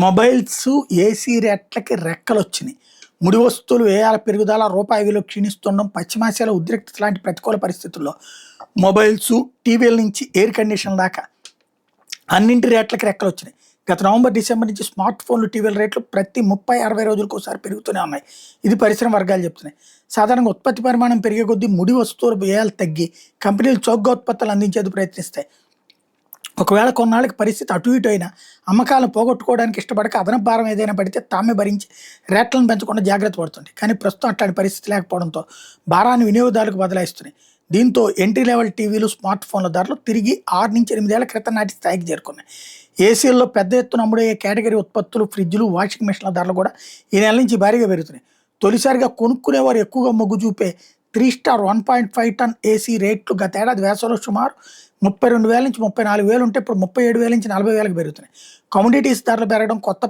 Mobiles, AC రేట్లకి రెక్కలొచ్చినాయి. ముడి వస్తువులు వ్యయాల పెరుగుదల, రూపాయి విలువ క్షీణిస్తుండడం, పశ్చిమాసియాలో ఉద్రిక్తత లాంటి ప్రతికూల పరిస్థితుల్లో మొబైల్స్, టీవీల నుంచి ఎయిర్ కండిషన్ల దాకా అన్నింటి రేట్లకి రెక్కలొచ్చినాయి. గత నవంబర్, డిసెంబర్ నుంచి స్మార్ట్ ఫోన్లు, టీవీల రేట్లు ప్రతి 30-60 రోజులకు ఒకసారి పెరుగుతూనే ఉన్నాయి. ఇది పరిశ్రమ వర్గాలు చెప్తున్నాయి. సాధారణంగా ఉత్పత్తి పరిమాణం పెరిగే కొద్దీ ముడి వస్తువుల వ్యయాలు తగ్గి కంపెనీలు చౌకగా ఉత్పత్తులు అందించేందుకు ప్రయత్నిస్తాయి. ఒకవేళ కొన్నాళ్ళకి పరిస్థితి అటు ఇటు అయినా అమ్మకాలను పోగొట్టుకోవడానికి ఇష్టపడక అదనపు భారం ఏదైనా పడితే తామే భరించి రేట్లను పెంచకుండా జాగ్రత్త పడుతుంది. కానీ ప్రస్తుతం అట్లాంటి పరిస్థితి లేకపోవడంతో భారాన్ని వినియోగదారులకు బదలాయిస్తున్నాయి. దీంతో ఎంట్రీ లెవెల్ టీవీలు, స్మార్ట్ ఫోన్ల ధరలు తిరిగి 6-8 ఏళ్ల క్రితం నాటి స్థాయికి చేరుకున్నాయి. ఏసీల్లో పెద్ద ఎత్తున అమ్ముడయ్యే కేటగిరీ ఉత్పత్తులు, ఫ్రిడ్జ్లు, వాషింగ్ మెషిన్ల ధరలు కూడా ఈ నెల నుంచి భారీగా పెరుగుతున్నాయి. తొలిసారిగా కొనుక్కునేవారు ఎక్కువగా మొగ్గు చూపే 3 స్టార్ 1.5 టన్ ఏసీ రేట్లు గత ఏడాది వేసవిలో సుమారు 32,000 నుంచి 34,000 ఉంటే ఇప్పుడు 37,000 నుంచి 40,000కి పెరుగుతున్నాయి. కమోడిటీస్ ధరలు పెరగడం, కొత్త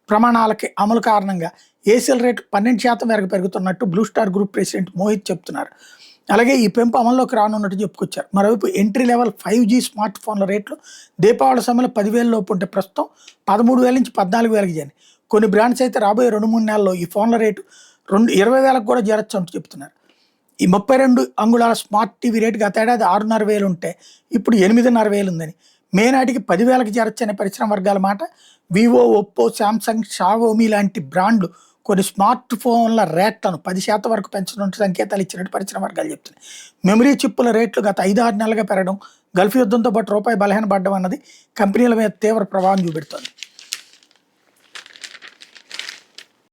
ప్రమాణాలకి అమలు కారణంగా ఏసీల రేట్లు 12% మేరకు పెరుగుతున్నట్టు Blue Star group president Mohit చెప్తున్నారు. అలాగే ఈ పెంపు అమల్లోకి రానున్నట్టు చెప్పుకొచ్చారు. మరోవైపు ఎంట్రీ లెవెల్ 5G స్మార్ట్ ఫోన్ల రేట్లు దీపావళి సమయంలో 10,000 లోపు ఉంటే ప్రస్తుతం 13,000 నుంచి 14,000కి చేరింది. కొన్ని బ్రాండ్స్ అయితే రాబోయే 2-3 నెలల్లో ఈ ఫోన్ల రేటు 20,000కు కూడా చేరొచ్చు అంటూ చెప్తున్నారు. ఈ 32 అంగుళాల స్మార్ట్ టీవీ రేటు గత ఏడాది 6,500 ఉంటే ఇప్పుడు 8,500 ఉందని, మే నాటికి 10,000కి చేరొచ్చనే పరిశ్రమ వర్గాల మాట. వివో, ఒప్పో, శాంసంగ్, షావోమీ లాంటి బ్రాండ్లు కొన్ని స్మార్ట్ ఫోన్ల రేట్లను 10% వరకు పెంచనుంటే సంకేతాలు ఇచ్చినట్టు పరిశ్రమ వర్గాలు చెప్తున్నాయి. మెమరీ చిప్పుల రేట్లు గత 5-6 నెలలుగా పెరగడం, గల్ఫ్ యుద్ధంతో పాటు రూపాయి బలహీనపడడం అన్నది కంపెనీల మీద తీవ్ర ప్రభావం చూపెడుతోంది.